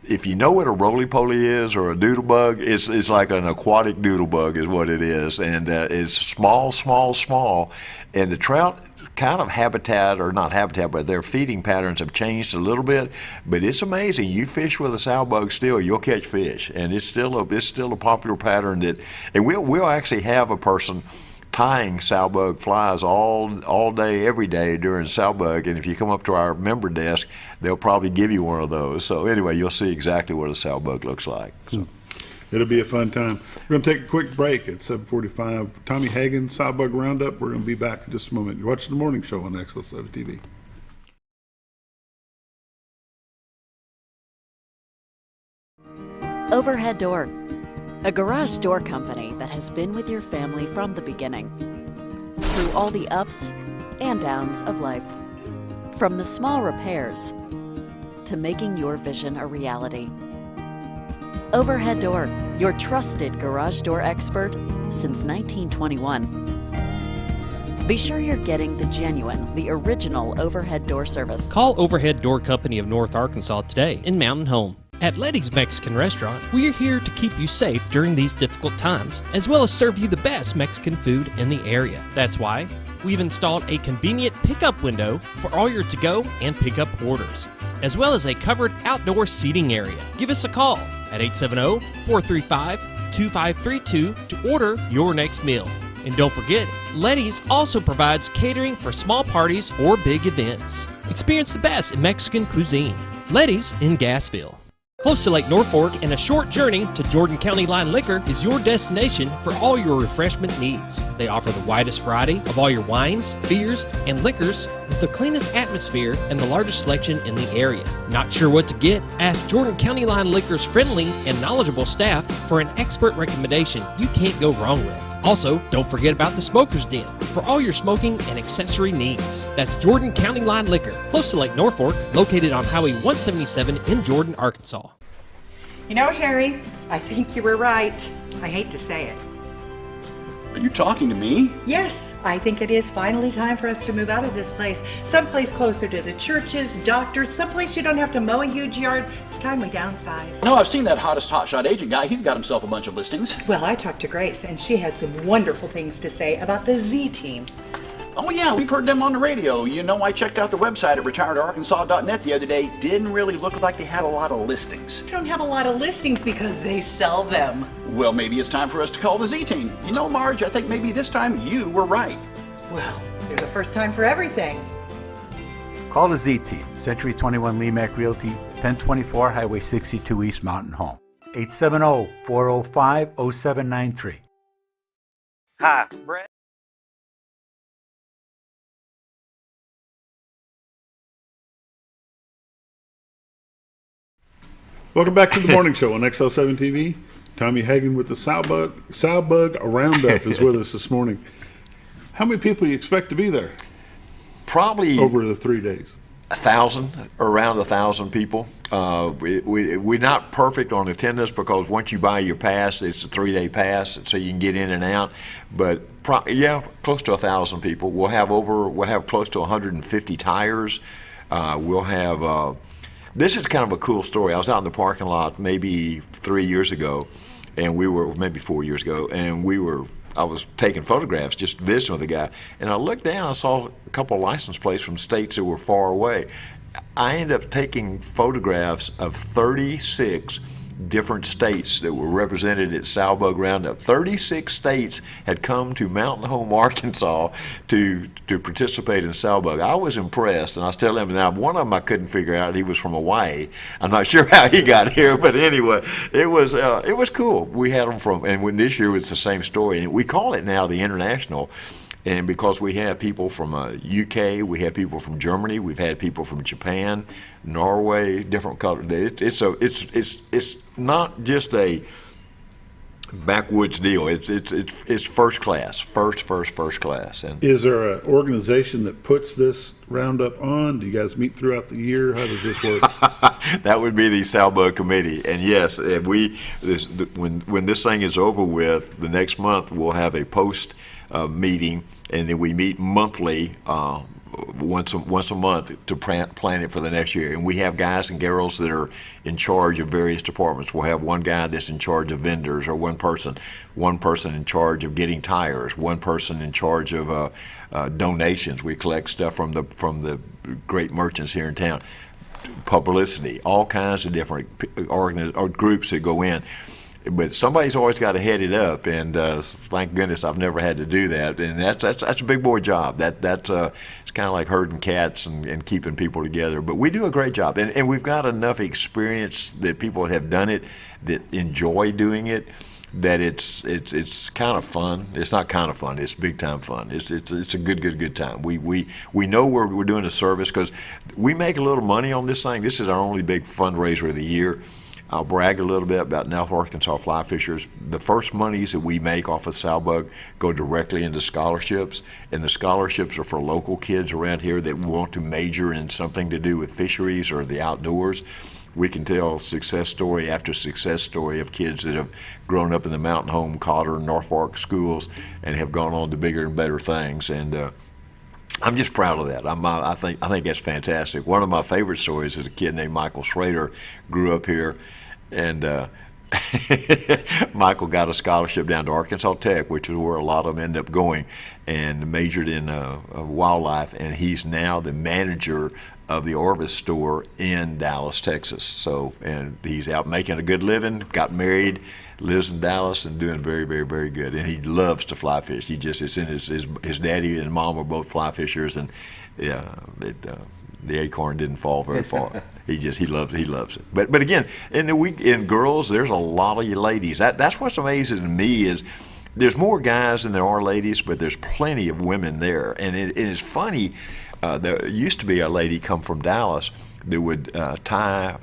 if you know what a roly-poly is or a doodle bug, it's like an aquatic doodle bug is what it is. And it's small, and the trout kind of habitat, or not habitat, but their feeding patterns have changed a little bit. But it's amazing. You fish with a sow bug still, you'll catch fish, and it's still a popular pattern and we'll actually have a person tying sow bug flies all day, every day during sow bug. And if you come up to our member desk, they'll probably give you one of those. So anyway, you'll see exactly what a sow bug looks like. So. It'll be a fun time. We're going to take a quick break at 7:45. Tommy Hagen, Sow Bug Roundup. We're going to be back in just a moment. You're watching the morning show on XL7-TV. Overhead Door, a garage door company that has been with your family from the beginning, through all the ups and downs of life. From the small repairs to making your vision a reality. Overhead Door, your trusted garage door expert since 1921. Be sure you're getting the genuine, the original overhead door service. Call Overhead Door Company of North Arkansas today in Mountain Home. At Letty's Mexican Restaurant, we are here to keep you safe during these difficult times, as well as serve you the best Mexican food in the area. That's why we've installed a convenient pickup window for all your to-go and pickup orders, as well as a covered outdoor seating area. Give us a call at 870-435-2532 to order your next meal. And don't forget, Letty's also provides catering for small parties or big events. Experience the best in Mexican cuisine. Letty's in Gassville. Close to Lake Norfolk and a short journey to Jordan County Line Liquor is your destination for all your refreshment needs. They offer the widest variety of all your wines, beers, and liquors with the cleanest atmosphere and the largest selection in the area. Not sure what to get? Ask Jordan County Line Liquor's friendly and knowledgeable staff for an expert recommendation you can't go wrong with. Also, don't forget about the Smoker's Den for all your smoking and accessory needs. That's Jordan County Line Liquor, close to Lake Norfolk, located on Highway 177 in Jordan, Arkansas. You know, Harry, I think you were right. I hate to say it. Are you talking to me? Yes, I think it is finally time for us to move out of this place. Someplace closer to the churches, doctors, someplace you don't have to mow a huge yard. It's time we downsize. No, I've seen that hottest hotshot agent guy. He's got himself a bunch of listings. Well, I talked to Grace, and she had some wonderful things to say about the Z Team. Oh yeah, we've heard them on the radio. You know, I checked out the website at retiredarkansas.net the other day. Didn't really look like they had a lot of listings. They don't have a lot of listings because they sell them. Well, maybe it's time for us to call the Z Team. You know, Marge, I think maybe this time you were right. Well, there's a first time for everything. Call the Z Team, Century 21 Lemac Realty, 1024 Highway 62 East Mountain Home. 870-405-0793. Hi, Brett. Welcome back to the morning show on XL7-TV. Tommy Hagen with the Sow Bug Roundup is with us this morning. How many people do you expect to be there? Probably over the 3 days. 1,000, around 1,000 people. We're not perfect on attendance because once you buy your pass, it's a 3-day pass, so you can get in and out. But close to 1,000 people. We'll have close to 150 tires. We'll have. This is kind of a cool story. I was out in the parking lot maybe 3 years ago, and maybe 4 years ago, and I was taking photographs, just visiting with the guy, and I looked down, I saw a couple of license plates from states that were far away. I ended up taking photographs of 36 different states that were represented at Sow Bug Roundup. 36 states had come to Mountain Home, Arkansas to participate in Sow Bug. I was impressed, and I was telling him, now one of them I couldn't figure out, he was from Hawaii. I'm not sure how he got here, but anyway, it was cool. We had them and this year was the same story. And we call it now the International. And because we have people from UK, we have people from Germany, we've had people from Japan, Norway, different countries. It's not just a backwoods deal. It's first class, first class. And is there an organization that puts this roundup on? Do you guys meet throughout the year? How does this work? That would be the Sow Bug Committee. And yes, when this thing is over with, the next month we'll have a post meeting, and then we meet monthly once a month to plan it for the next year. And we have guys and girls that are in charge of various departments. We'll have one guy that's in charge of vendors, or one person in charge of getting tires, one person in charge of donations. We collect stuff from the great merchants here in town. Publicity, all kinds of different groups that go in. But somebody's always got to head it up, and thank goodness I've never had to do that. And that's a big boy job. It's kind of like herding cats and keeping people together. But we do a great job, and we've got enough experience that people have done it, that enjoy doing it, that it's kind of fun. It's not kind of fun. It's big time fun. It's a good time. We know we're doing a service because we make a little money on this thing. This is our only big fundraiser of the year. I'll brag a little bit about North Arkansas Fly Fishers. The first monies that we make off of Salbug go directly into scholarships, and the scholarships are for local kids around here that want to major in something to do with fisheries or the outdoors. We can tell success story after success story of kids that have grown up in the Mountain Home, Cotter, and Norfolk schools and have gone on to bigger and better things. And I'm just proud of that. I think that's fantastic. One of my favorite stories is a kid named Michael Schrader grew up here, and Michael got a scholarship down to Arkansas Tech, which is where a lot of them end up going, and majored in wildlife, and he's now the manager of the Orvis store in Dallas, Texas. So, and he's out making a good living, got married, lives in Dallas, and doing very, very, very good. And he loves to fly fish. It's in his daddy and mom are both fly fishers, and the acorn didn't fall very far. He loves it. But again, in girls, there's a lot of you ladies. That's what's amazing to me is there's more guys than there are ladies, but there's plenty of women there. And it is funny. There used to be a lady come from Dallas that would tie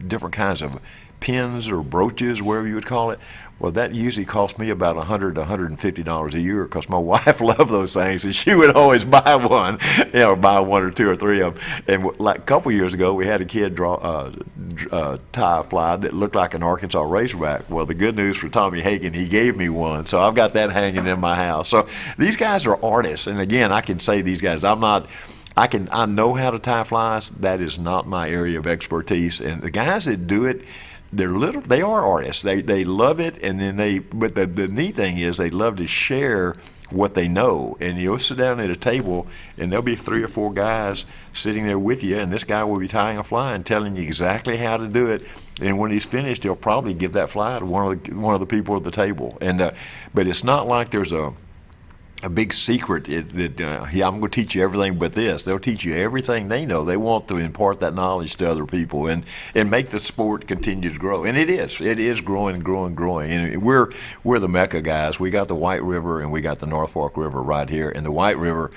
different kinds of pins or brooches, whatever you would call it. Well, that usually cost me about $100 to $150 a year because my wife loved those things, and she would always buy one, buy one or two or three of them. And like a couple years ago, we had a kid tie a fly that looked like an Arkansas Razorback. Well, the good news for Tommy Hagen, he gave me one, so I've got that hanging in my house. So these guys are artists, and again, I can say these guys, I know how to tie flies. That is not my area of expertise, and the guys that do it, they are artists. They love it, and then but the neat thing is they love to share what they know. And you'll sit down at a table, and there'll be 3 or 4 guys sitting there with you, and this guy will be tying a fly and telling you exactly how to do it. And when he's finished, he'll probably give that fly to one of the people at the table. And but it's not like there's a big secret that I'm going to teach you everything but this. They'll teach you everything they know. They want to impart that knowledge to other people and make the sport continue to grow. And it is growing. And we're the Mecca guys. We got the White River and we got the North Fork River right here. And the White River,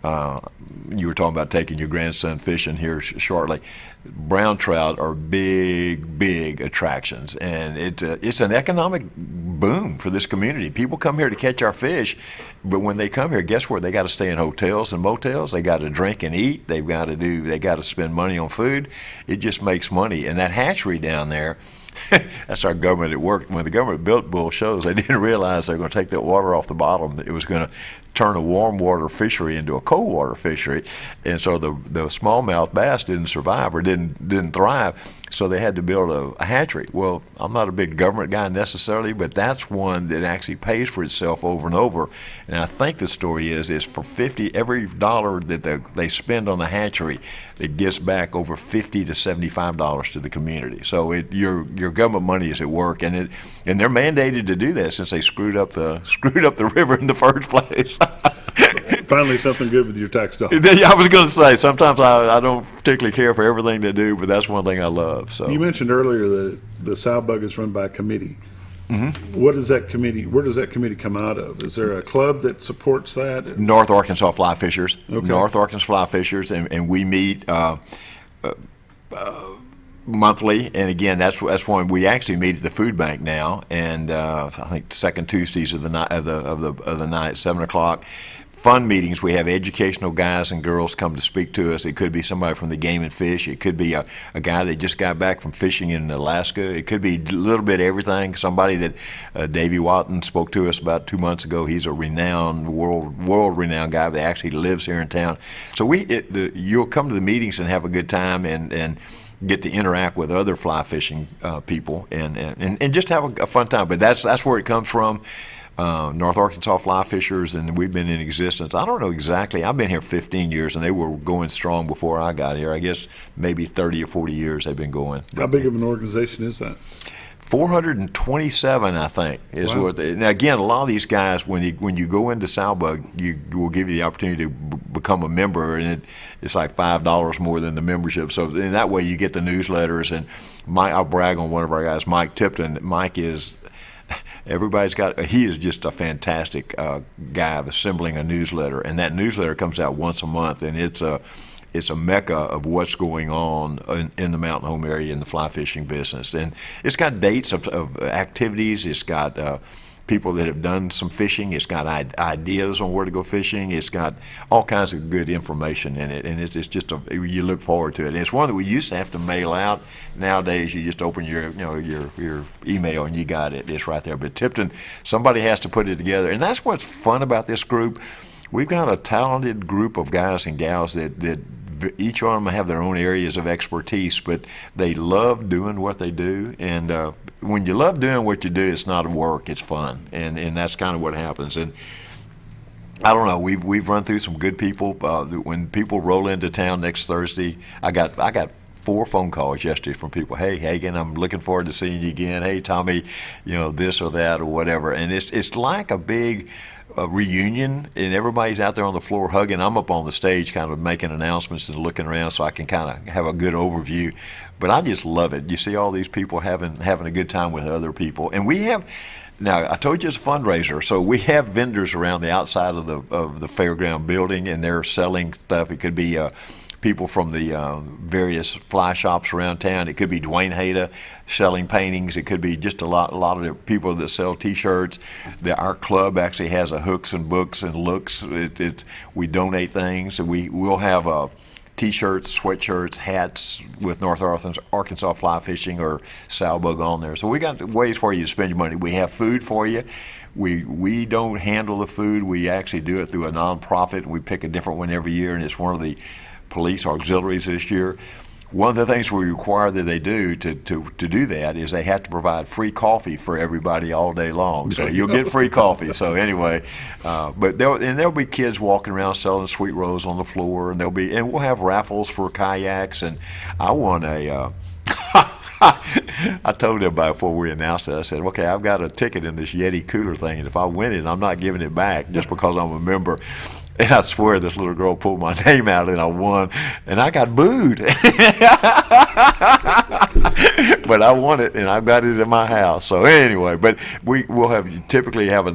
you were talking about taking your grandson fishing here shortly. Brown trout are big attractions, and it's an economic boom for this community. People come here to catch our fish, but when they come here, guess what? They got to stay in hotels and motels. They got to drink and eat. They got to spend money on food. It just makes money. And that hatchery down there, that's our government at work. When the government built Bull Shoals, they didn't realize they were going to take that water off the bottom. It was going to turn a warm water fishery into a cold water fishery, and so the smallmouth bass didn't survive or didn't thrive. So they had to build a hatchery. Well, I'm not a big government guy necessarily, but that's one that actually pays for itself over and over. And I think the story is for every dollar that they spend on the hatchery, it gets back over $50 to $75 to the community. So your government money is at work, and they're mandated to do that since they screwed up the river in the first place. Finally, something good with your tax dollars. I was going to say, sometimes I don't particularly care for everything they do, but that's one thing I love. So you mentioned earlier that the Salbug is run by a committee. Mm-hmm. What is that committee? Where does that committee come out of? Is there a club that supports that? North Arkansas Fly Fishers. Okay. North Arkansas Fly Fishers, and we meet monthly. And again, that's when we actually meet at the food bank now. And I think the second Tuesdays of the night, 7 o'clock. fun meetings. We have educational guys and girls come to speak to us. It could be somebody from the Game and Fish. It could be a guy that just got back from fishing in Alaska. It could be a little bit of everything. Somebody that Davey Watton spoke to us about 2 months ago. He's a renowned, world-renowned guy that actually lives here in town. So you'll come to the meetings and have a good time and get to interact with other fly fishing people and just have a fun time. But that's where it comes from. North Arkansas Fly Fishers, and we've been in existence. I don't know exactly. I've been here 15 years, and they were going strong before I got here. I guess maybe 30 or 40 years they've been going. How big of an organization is that? 427, I think, is wow. what. Now again, a lot of these guys, when you go into Salbug, you will give you the opportunity to become a member, and it's like $5 more than the membership. So in that way, you get the newsletters. And I'll brag on one of our guys, Mike Tipton. Mike is. He is just a fantastic guy of assembling a newsletter, and that newsletter comes out once a month, and it's a mecca of what's going on in the Mountain Home area in the fly fishing business. And it's got dates of activities. It's got people that have done some fishing. It's got ideas on where to go fishing. It's got all kinds of good information in it, and it's just you look forward to it. And it's one that we used to have to mail out. Nowadays, you just open your email and you got it. It's right there. But Tipton, somebody has to put it together, and that's what's fun about this group. We've got a talented group of guys and gals that each of them have their own areas of expertise, but they love doing what they do. And when you love doing what you do, it's not work, it's fun. And that's kind of what happens. And I don't know, we've run through some good people. When people roll into town next Thursday, I got 4 phone calls yesterday from people. Hey, Hagen, I'm looking forward to seeing you again. Hey, Tommy, this or that or whatever. And it's like a big reunion, and everybody's out there on the floor hugging. I'm up on the stage kind of making announcements and looking around so I can kind of have a good overview. But I just love it. You see all these people having a good time with other people. And we have, now I told you it's a fundraiser, so we have vendors around the outside of the fairground building, and they're selling stuff. It could be people from the various fly shops around town. It could be Dwayne Hayda selling paintings. It could be just a lot of the people that sell T-shirts. Our club actually has a Hooks and Books and Looks. We donate things. We'll have T-shirts, sweatshirts, hats with North Arkansas Fly Fishing or Salbug on there. So we got ways for you to spend your money. We have food for you. We don't handle the food. We actually do it through a nonprofit. We pick a different one every year, and it's one of the police auxiliaries this year. One of the things we require that they do to do that is they have to provide free coffee for everybody all day long. So you'll get free coffee. So anyway, but there'll be kids walking around selling sweet rolls on the floor, and we'll have raffles for kayaks. And I won a. I told everybody before we announced it, I said, okay, I've got a ticket in this Yeti cooler thing, and if I win it, I'm not giving it back just because I'm a member. And I swear this little girl pulled my name out and I won, and I got booed. But I won it, and I've got it in my house. So anyway, but we'll typically have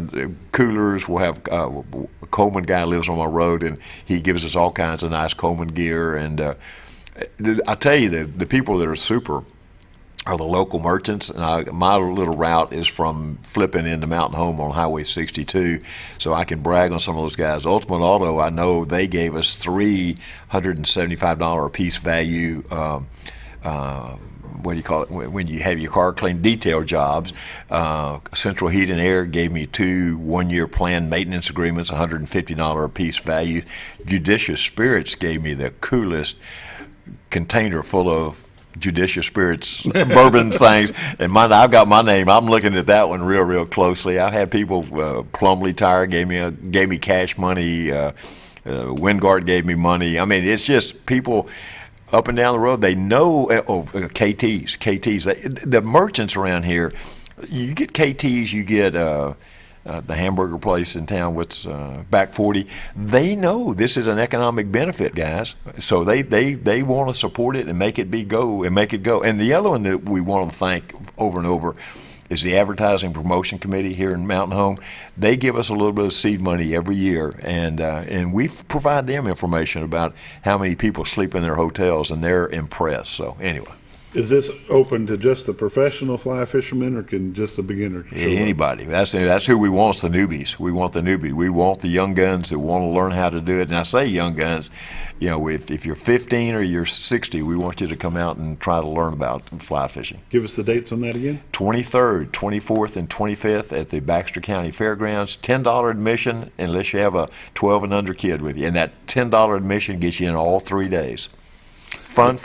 coolers. We'll have a Coleman guy lives on my road, and he gives us all kinds of nice Coleman gear. And I tell you, the people that are super are the local merchants. And my little route is from Flippin into Mountain Home on Highway 62, so I can brag on some of those guys. Ultimate Auto, I know they gave us $375 a piece value. What do you call it when you have your car cleaned? Detail jobs. Central Heat and Air gave me 2 one-year planned maintenance agreements, $150 a piece value. Judicious Spirits gave me the coolest container full of Judicious Spirits bourbon things, and I've got my name. I'm looking at that one real closely. I've had people. Plumley Tire gave me cash money. Wingard gave me money. I mean, it's just people up and down the road. They know. KTs. The merchants around here. You get KTs. You get. The hamburger place in town, what's Back 40, they know this is an economic benefit, guys. So they want to support it and make it go. And the other one that we want to thank over and over is the Advertising Promotion Committee here in Mountain Home. They give us a little bit of seed money every year, and we provide them information about how many people sleep in their hotels, and they're impressed. So anyway. Is this open to just the professional fly fishermen, or can just a beginner show up? Anybody. That's who we want, the newbies. We want the newbie. We want the young guns that want to learn how to do it. And I say young guns, if you're 15 or you're 60, we want you to come out and try to learn about fly fishing. Give us the dates on that again. 23rd, 24th, and 25th at the Baxter County Fairgrounds. $10 admission unless you have a 12 and under kid with you. And that $10 admission gets you in all 3 days. Fun.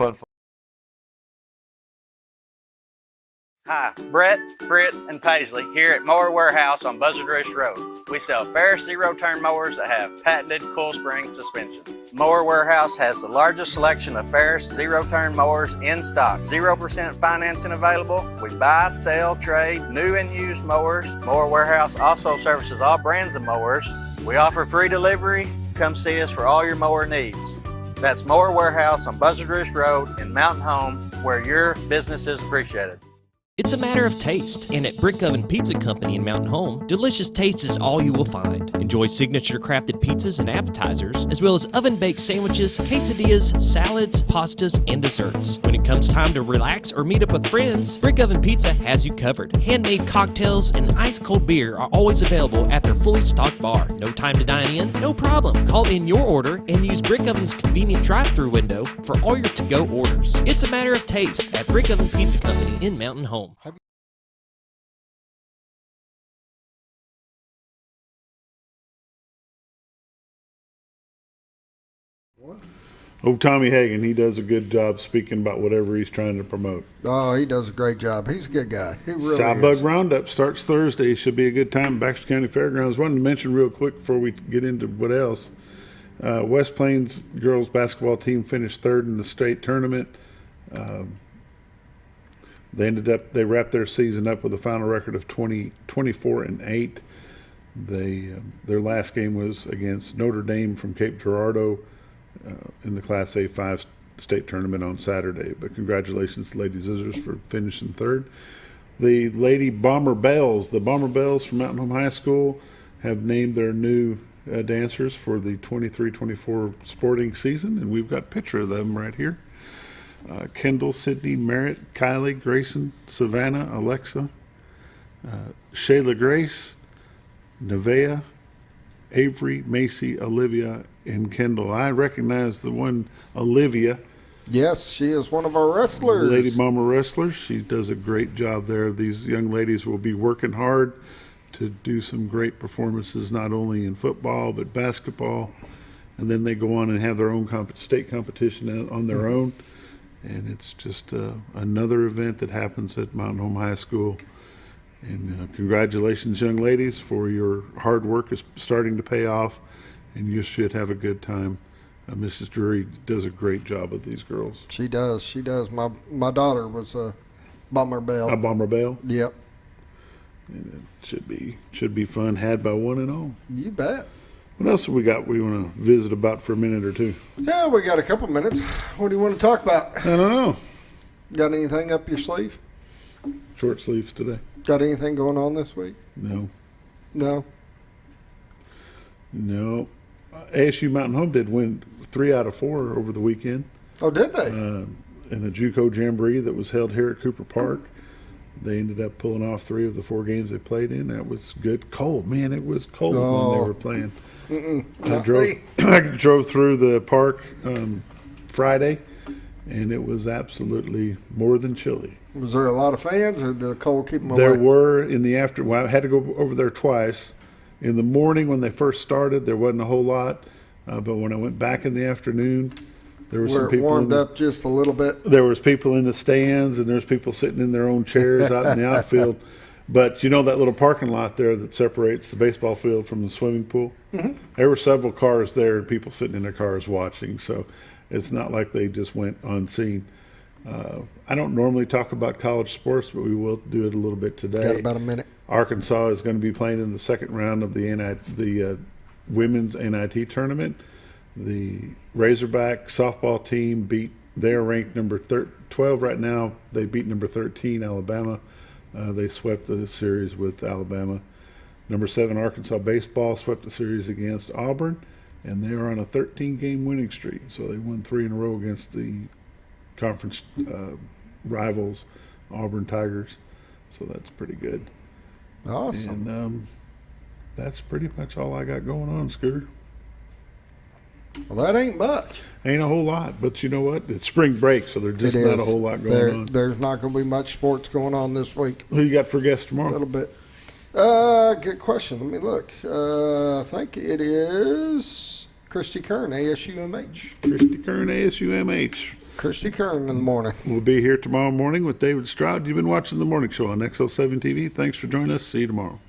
Hi, Brett, Fritz, and Paisley here at Mower Warehouse on Buzzard Roost Road. We sell Ferris zero-turn mowers that have patented coil spring suspension. Mower Warehouse has the largest selection of Ferris zero-turn mowers in stock. 0% financing available. We buy, sell, trade new and used mowers. Mower Warehouse also services all brands of mowers. We offer free delivery. Come see us for all your mower needs. That's Mower Warehouse on Buzzard Roost Road in Mountain Home, where your business is appreciated. It's a matter of taste, and at Brick Oven Pizza Company in Mountain Home, delicious taste is all you will find. Enjoy signature crafted pizzas and appetizers, as well as oven-baked sandwiches, quesadillas, salads, pastas, and desserts. When it comes time to relax or meet up with friends, Brick Oven Pizza has you covered. Handmade cocktails and ice-cold beer are always available at their fully stocked bar. No time to dine in? No problem. Call in your order and use Brick Oven's convenient drive-thru window for all your to-go orders. It's a matter of taste at Brick Oven Pizza Company in Mountain Home. Oh, Tommy Hagan, he does a good job speaking about whatever he's trying to promote. Oh, he does a great job. He's a good guy. He really Bug is. Roundup starts Thursday. Should be a good time at Baxter County Fairgrounds. Wanted to mention real quick before we get into what else. West Plains girls basketball team finished third in the state tournament. They wrapped their season up with a final record of 24-8. Their last game was against Notre Dame from Cape Girardeau in the Class A5 state tournament on Saturday. But congratulations to Lady Zizzers for finishing third. The Lady Bomber Bells, the Bomber Bells from Mountain Home High School, have named their new dancers for the 23-24 sporting season, and we've got a picture of them right here. Kendall, Sydney, Merritt, Kylie, Grayson, Savannah, Alexa, Shayla Grace, Nevaeh, Avery, Macy, Olivia, and Kendall. I recognize the one, Olivia. Yes, she is one of our wrestlers. Lady Mama wrestler. She does a great job there. These young ladies will be working hard to do some great performances, not only in football, but basketball. And then they go on and have their own state competition on their own. And it's just another event that happens at Mountain Home High School. And congratulations, young ladies, for your hard work is starting to pay off, and you should have a good time. Mrs. Drury does a great job with these girls. She does. She does. My daughter was a Bomber Bell. A Bomber Bell? Yep. And it should be fun, had by one and all. You bet. What else have we got we want to visit about for a minute or two? Yeah, we got a couple minutes. What do you want to talk about? I don't know. Got anything up your sleeve? Short sleeves today. Got anything going on this week? No. No? No. ASU Mountain Home did win 3 out of 4 over the weekend. Oh, did they? In a JUCO Jamboree that was held here at Cooper Park. They ended up pulling off 3 of the 4 games they played in. That was good. Cold, man. It was cold when they were playing. I drove through the park Friday, and it was absolutely more than chilly. Was there a lot of fans, or did the cold keep them away? There were in the after. Well, I had to go over there twice. In the morning when they first started, there wasn't a whole lot. But when I went back in the afternoon, there were some people. Warmed up just a little bit. There was people in the stands, and there's people sitting in their own chairs out in the outfield. But you know that little parking lot there that separates the baseball field from the swimming pool? Mm-hmm. There were several cars there and people sitting in their cars watching. So it's not like they just went unseen. I don't normally talk about college sports, but we will do it a little bit today. Got about a minute. Arkansas is going to be playing in the second round of the women's NIT tournament. The Razorback softball team they're ranked number 12 right now. They beat number 13, Alabama. They swept the series with Alabama. Number 7, Arkansas baseball swept the series against Auburn, and they are on a 13-game winning streak. So they won 3 in a row against the conference rivals, Auburn Tigers. So that's pretty good. Awesome. And that's pretty much all I got going on, Scooter. Well, that ain't much. Ain't a whole lot, but you know what? It's spring break, so there's just not a whole lot going on. There's not going to be much sports going on this week. Who you got for guests tomorrow? A little bit. Good question. Let me look. I think it is Christy Kern, ASUMH. Christy Kern, ASUMH. Christy Kern in the morning. We'll be here tomorrow morning with David Stroud. You've been watching The Morning Show on XL7-TV. Thanks for joining us. See you tomorrow.